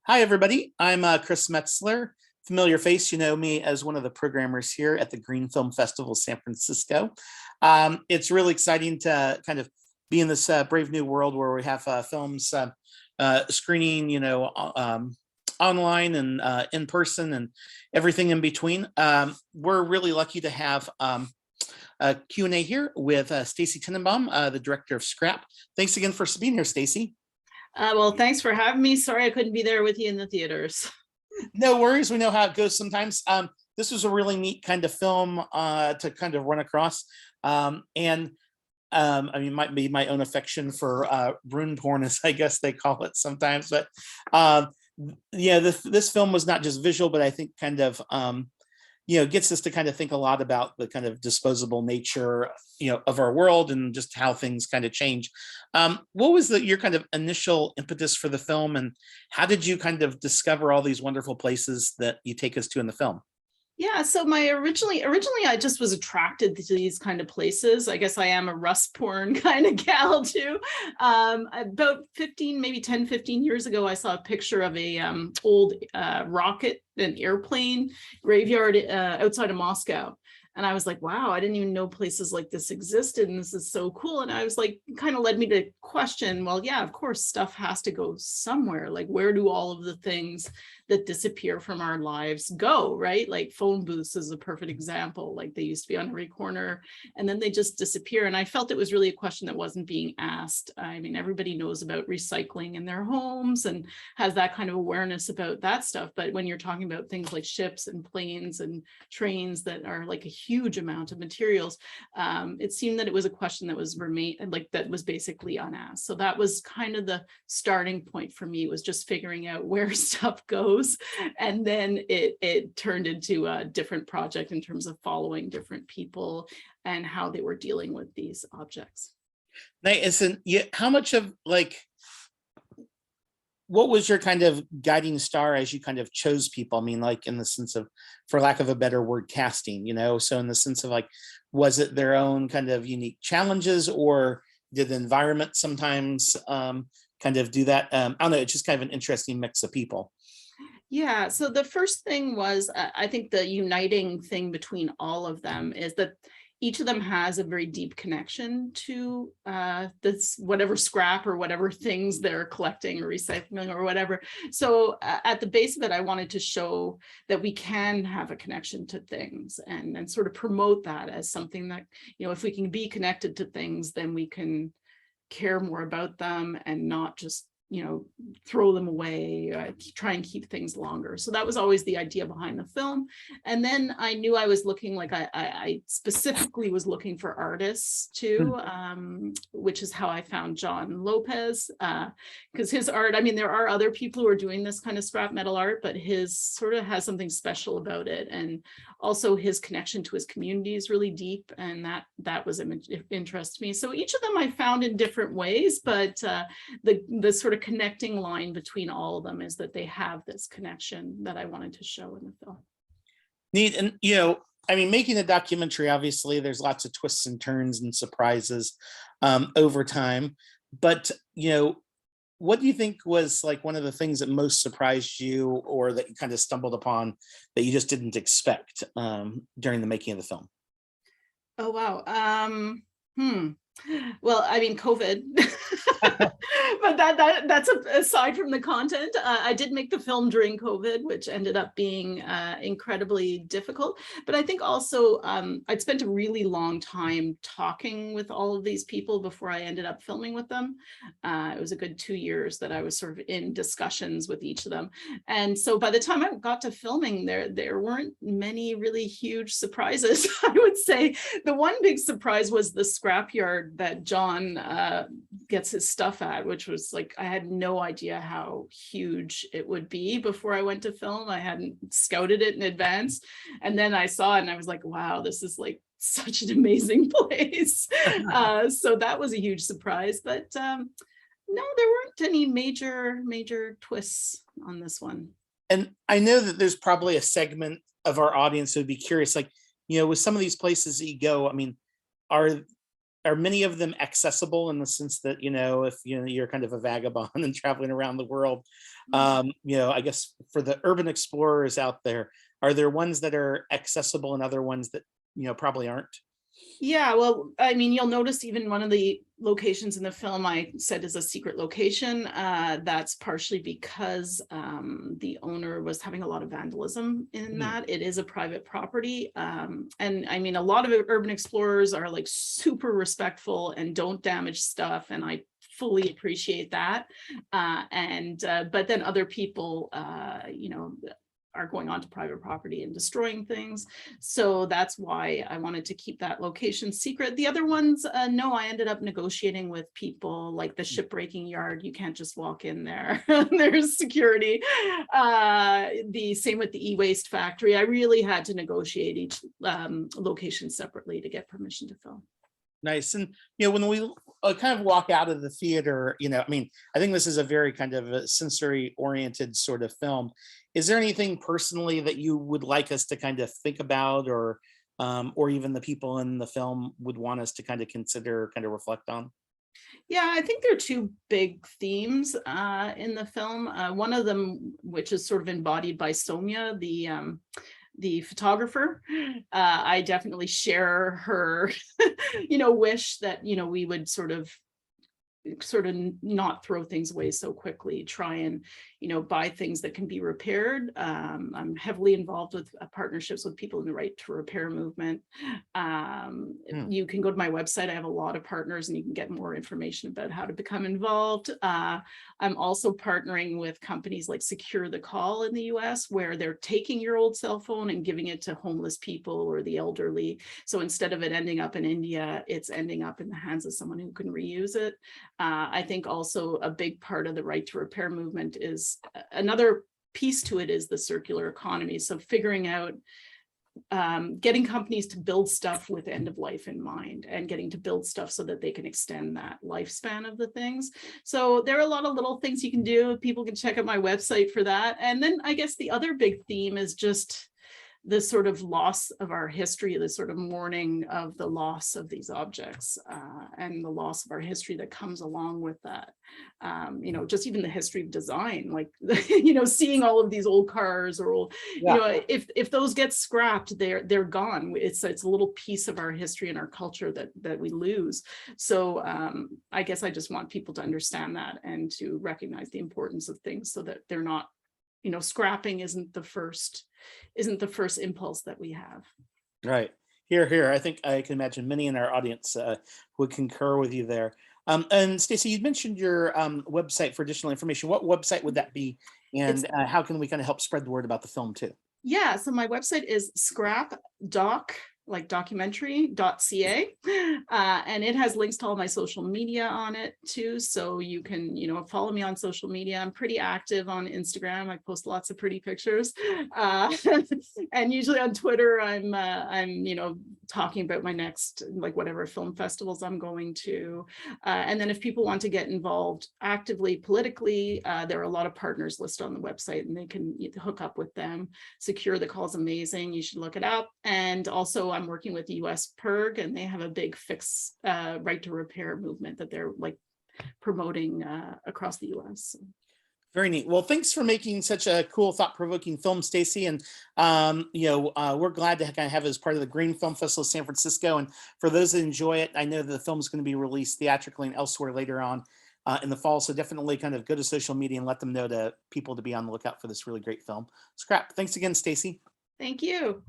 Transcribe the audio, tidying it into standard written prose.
Hi, everybody. I'm Chris Metzler. Familiar face, you know me as one of the programmers here at the Green Film Festival San Francisco. It's really exciting to kind of be in this brave new world where we have films screening, online and in person and everything in between. We're really lucky to have a Q&A here with Stacy Tenenbaum, the director of Scrap. Thanks again for being here, Stacy. Well, thanks for having me. Sorry I couldn't be there with you in the theaters. No worries. We know how it goes sometimes. This was a really neat kind of film to kind of run across. I mean, might be my own affection for rune porn, as I guess they call it sometimes. But yeah, this film was not just visual, but I think kind of gets us to kind of think a lot about the kind of disposable nature, of our world and just how things kind of change. What was your kind of initial impetus for the film, and how did you kind of discover all these wonderful places that you take us to in the film? Yeah, so my originally I just was attracted to these kind of places. I guess I am a rust porn kind of gal too. About 15, maybe 10, 15 years ago, I saw a picture of a old rocket, an airplane graveyard outside of Moscow. And I was like, wow, I didn't even know places like this existed. And this is so cool. And I was like, kind of led me to question, well, yeah, of course, stuff has to go somewhere. Like, where do all of the things that disappear from our lives go, right? Like phone booths is a perfect example. Like they used to be on every corner and then they just disappear. And I felt it was really a question that wasn't being asked. I mean, everybody knows about recycling in their homes and has that kind of awareness about that stuff. But when you're talking about things like ships and planes and trains that are like a huge amount of materials, it seemed that it was a question that was that was basically unasked. So that was kind of the starting point for me, was just figuring out where stuff goes. And then it turned into a different project in terms of following different people and how they were dealing with these objects. Nice. And how much of what was your kind of guiding star as you kind of chose people? I mean, like in the sense of, for lack of a better word, casting, so in the sense of like, was it their own kind of unique challenges, or did the environment sometimes kind of do that? I don't know, it's just kind of an interesting mix of people. Yeah, so the first thing was, I think the uniting thing between all of them is that each of them has a very deep connection to this whatever scrap or whatever things they're collecting or recycling or whatever. So at the base of it, I wanted to show that we can have a connection to things and sort of promote that as something that, if we can be connected to things, then we can care more about them and not just throw them away, try and keep things longer. So that was always the idea behind the film. And then I knew I was looking, like I specifically was looking for artists too, which is how I found John Lopez, because his art, I mean, there are other people who are doing this kind of scrap metal art, but his sort of has something special about it. And also his connection to his community is really deep, and that was of interest to me. So each of them I found in different ways, but the sort of connecting line between all of them is that they have this connection that I wanted to show in the film. Neat. And I mean, making a documentary, obviously there's lots of twists and turns and surprises over time, but what do you think was like one of the things that most surprised you, or that you kind of stumbled upon that you just didn't expect during the making of the film? Oh wow. Well, I mean, COVID, but that's aside from the content. I did make the film during COVID, which ended up being incredibly difficult. But I think also I'd spent a really long time talking with all of these people before I ended up filming with them. It was a good 2 years that I was sort of in discussions with each of them. And so by the time I got to filming, there weren't many really huge surprises. I would say the one big surprise was the scrapyard that John gets his stuff at, which was like, I had no idea how huge it would be before I went to film. I hadn't scouted it in advance. And then I saw it and I was like, wow, this is like such an amazing place. So that was a huge surprise, but no, there weren't any major twists on this one. And I know that there's probably a segment of our audience who would be curious, like, with some of these places that you go, I mean, are are many of them accessible in the sense that, if you're kind of a vagabond and traveling around the world, I guess for the urban explorers out there, are there ones that are accessible and other ones that, probably aren't? Yeah, well, I mean, you'll notice even one of the locations in the film I said is a secret location. That's partially because the owner was having a lot of vandalism in Hmm. that. It is a private property. And I mean, a lot of urban explorers are like super respectful and don't damage stuff. And I fully appreciate that. But then other people, are going onto private property and destroying things. So that's why I wanted to keep that location secret. The other ones, no, I ended up negotiating with people like the shipbreaking yard. You can't just walk in there. There's security. The same with the e-waste factory. I really had to negotiate each location separately to get permission to film. Nice. And, when we kind of walk out of the theater, I think this is a very kind of a sensory oriented sort of film. Is there anything personally that you would like us to kind of think about, or even the people in the film would want us to kind of consider, kind of reflect on? Yeah, I think there are two big themes in the film. One of them, which is sort of embodied by Sonia, the photographer. I definitely share her, wish that we would sort of not throw things away so quickly, try and buy things that can be repaired. I'm heavily involved with partnerships with people in the right to repair movement. Hmm. You can go to my website. I have a lot of partners and you can get more information about how to become involved. I'm also partnering with companies like Secure the Call in the US, where they're taking your old cell phone and giving it to homeless people or the elderly. So instead of it ending up in India, it's ending up in the hands of someone who can reuse it. I think also a big part of the right to repair movement is another piece to it is the circular economy. So figuring out getting companies to build stuff with end of life in mind and getting to build stuff so that they can extend that lifespan of the things. So there are a lot of little things you can do. People can check out my website for that. And then I guess the other big theme is just the sort of loss of our history, the sort of mourning of the loss of these objects and the loss of our history that comes along with that. Just even the history of design, like, seeing all of these old cars or old, Yeah. if those get scrapped, they're gone. It's a little piece of our history and our culture that we lose. So I guess I just want people to understand that and to recognize the importance of things so that they're not, scrapping isn't the first impulse that we have. Right. Here. I think I can imagine many in our audience would concur with you there. And Stacey, you mentioned your website for additional information. What website would that be? It's And how can we kind of help spread the word about the film too? Yeah, so my website is scrapdoc, like documentary.ca. And it has links to all my social media on it too. So you can, follow me on social media. I'm pretty active on Instagram. I post lots of pretty pictures. And usually on Twitter, I'm talking about my next, like whatever film festivals I'm going to. And then if people want to get involved actively politically, there are a lot of partners listed on the website and they can hook up with them. Secure the Call is amazing. You should look it up. And also I'm working with the US PIRG and they have a big right to repair movement that they're like promoting across the US. Very neat. Well, thanks for making such a cool, thought-provoking film, Stacey. And we're glad to kind of have it as part of the Green Film Festival of San Francisco. And for those that enjoy it, I know that the film is going to be released theatrically and elsewhere later on in the fall. So definitely kind of go to social media and let them know to people to be on the lookout for this really great film. Scrap. Thanks again, Stacey. Thank you.